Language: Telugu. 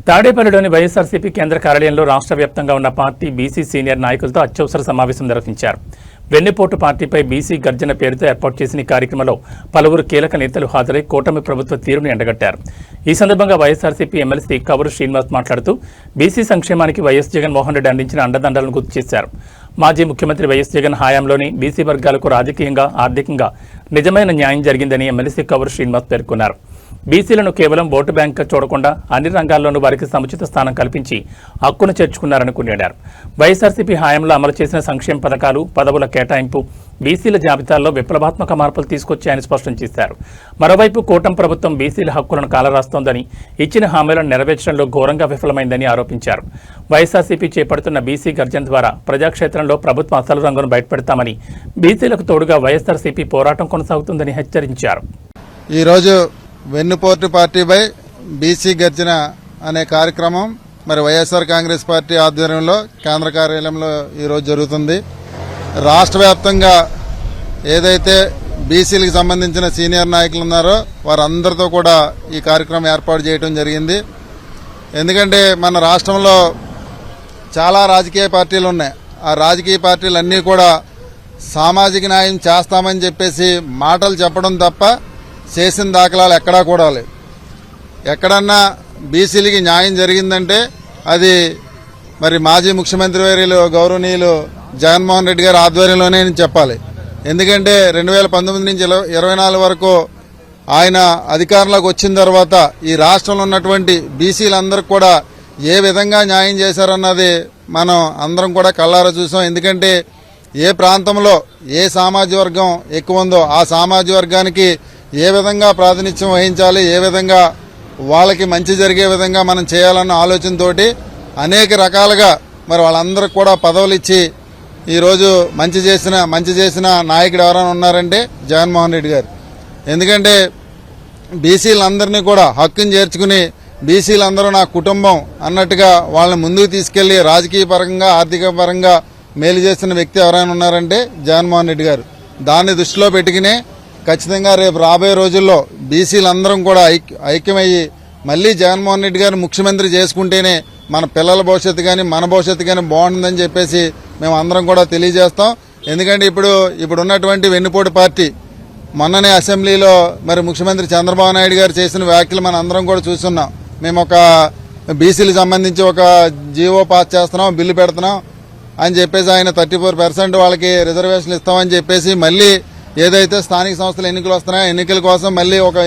తాడేపల్లిలోని వైఎస్ఆర్సీపీ కేంద్ర కార్యాలయంలో రాష్ట్ర వ్యాప్తంగా ఉన్న పార్టీ బీసీ సీనియర్ నాయకులతో అత్యవసర సమావేశం నిర్వహించారు. వెన్నెపోటు పార్టీపై బీసీ గర్జన పేరుతో ఏర్పాటు చేసిన ఈ కార్యక్రమంలో పలువురు కీలక నేతలు హాజరై కూటమి ప్రభుత్వ తీరును ఎండగట్టారు. ఈ సందర్భంగా వైఎస్ఆర్సీపీ ఎమ్మెల్సీ కవరు శ్రీనివాస్ మాట్లాడుతూ బీసీ సంక్షేమానికి వైఎస్ జగన్మోహన్ రెడ్డి అందించిన అండదండలను గుర్తు చేశారు. మాజీ ముఖ్యమంత్రి వైఎస్ జగన్ హయాంలోని బీసీ వర్గాలకు రాజకీయంగా, ఆర్థికంగా నిజమైన న్యాయం జరిగిందని ఎమ్మెల్సీ కవరు శ్రీనివాస్ పేర్కొన్నారు. బీసీలను కేవలం ఓటు బ్యాంక్ చూడకుండా అన్ని రంగాల్లోనూ వారికి సముచిత స్థానం కల్పించి హక్కును చేర్చుకున్నారని కొనియాడారు. వైఎస్ఆర్సీపీ హయాంలో అమలు చేసిన సంక్షేమ పథకాలు, పదవుల కేటాయింపు బీసీల జాబితాల్లో విప్లవాత్మక మార్పులు తీసుకొచ్చాయని స్పష్టం చేశారు. మరోవైపు కూటమి ప్రభుత్వం బీసీల హక్కులను కాలరాస్తోందని, ఇచ్చిన హామీలను నెరవేర్చడంలో ఘోరంగా విఫలమైందని ఆరోపించారు. వైఎస్ఆర్సీపీ చేపడుతున్న బీసీ గర్జన ద్వారా ప్రజాక్షేత్రంలో ప్రభుత్వం అసలు రంగును బయటపెడతామని, బీసీలకు తోడుగా వైఎస్ఆర్సీపీ పోరాటం కొనసాగుతుందని హెచ్చరించారు. ఈరోజు వెన్నుపోటు పార్టీపై బీసీ గర్జన అనే కార్యక్రమం మరి వైఎస్ఆర్ కాంగ్రెస్ పార్టీ ఆధ్వర్యంలో కేంద్ర కార్యాలయంలో ఈరోజు జరుగుతుంది. రాష్ట్ర వ్యాప్తంగా ఏదైతే బీసీలకు సంబంధించిన సీనియర్ నాయకులు ఉన్నారో వారందరితో కూడా ఈ కార్యక్రమం ఏర్పాటు చేయడం జరిగింది. ఎందుకంటే మన రాష్ట్రంలో చాలా రాజకీయ పార్టీలు ఉన్నాయి. ఆ రాజకీయ పార్టీలన్నీ కూడా సామాజిక న్యాయం చేస్తామని చెప్పేసి మాటలు చెప్పడం తప్ప చేసిన దాఖలాలు ఎక్కడా కూడా లేవు. ఎక్కడన్నా బీసీలకి న్యాయం జరిగిందంటే అది మరి మాజీ ముఖ్యమంత్రి వర్యులు గౌరవనీయులు జగన్మోహన్ రెడ్డి గారి ఆధ్వర్యంలోనే చెప్పాలి. ఎందుకంటే 2019 నుంచి 2024 వరకు ఆయన అధికారంలోకి వచ్చిన తర్వాత ఈ రాష్ట్రంలో ఉన్నటువంటి బీసీలందరికీ కూడా ఏ విధంగా న్యాయం చేశారన్నది మనం అందరం కూడా కళ్ళారా చూసాం. ఎందుకంటే ఏ ప్రాంతంలో ఏ సామాజిక వర్గం ఎక్కువ ఉందో ఆ సామాజిక వర్గానికి ఏ విధంగా ప్రాతినిధ్యం వహించాలి, ఏ విధంగా వాళ్ళకి మంచి జరిగే విధంగా మనం చేయాలన్న ఆలోచనతోటి అనేక రకాలుగా మరి వాళ్ళందరికీ కూడా పదవులు ఇచ్చి ఈరోజు మంచి చేసిన నాయకుడు ఎవరైనా ఉన్నారంటే జగన్మోహన్ రెడ్డి గారు. ఎందుకంటే బీసీలందరినీ కూడా హక్కుని చేర్చుకుని బీసీలందరూ నా కుటుంబం అన్నట్టుగా వాళ్ళని ముందుకు తీసుకెళ్లి రాజకీయ పరంగా, ఆర్థిక పరంగా మేలు చేసిన వ్యక్తి ఎవరైనా ఉన్నారంటే జగన్మోహన్ రెడ్డి గారు. దాన్ని దృష్టిలో పెట్టుకునే ఖచ్చితంగా రేపు రాబోయే రోజుల్లో బీసీలందరం కూడా ఐక్యమయ్యి మళ్లీ జగన్మోహన్ రెడ్డి గారిని ముఖ్యమంత్రి చేసుకుంటేనే మన పిల్లల భవిష్యత్తు కానీ మన భవిష్యత్తు కానీ బాగుంటుందని చెప్పేసి మేము అందరం కూడా తెలియజేస్తాం. ఎందుకంటే ఇప్పుడు ఉన్నటువంటి వెన్నుపోటు పార్టీ మొన్ననే అసెంబ్లీలో మరి ముఖ్యమంత్రి చంద్రబాబు నాయుడు గారు చేసిన వ్యాఖ్యలు మనం అందరం కూడా చూస్తున్నాం. మేము ఒక బీసీలకు సంబంధించి ఒక జీవో పాస్ చేస్తున్నాం, బిల్లు పెడుతున్నాం అని చెప్పేసి ఆయన 34% వాళ్ళకి రిజర్వేషన్లు ఇస్తామని చెప్పేసి మళ్ళీ ఏదైతే స్థానిక సంస్థల ఎన్నికలు వస్తున్నాయో ఎన్నికల కోసం మళ్ళీ ఒక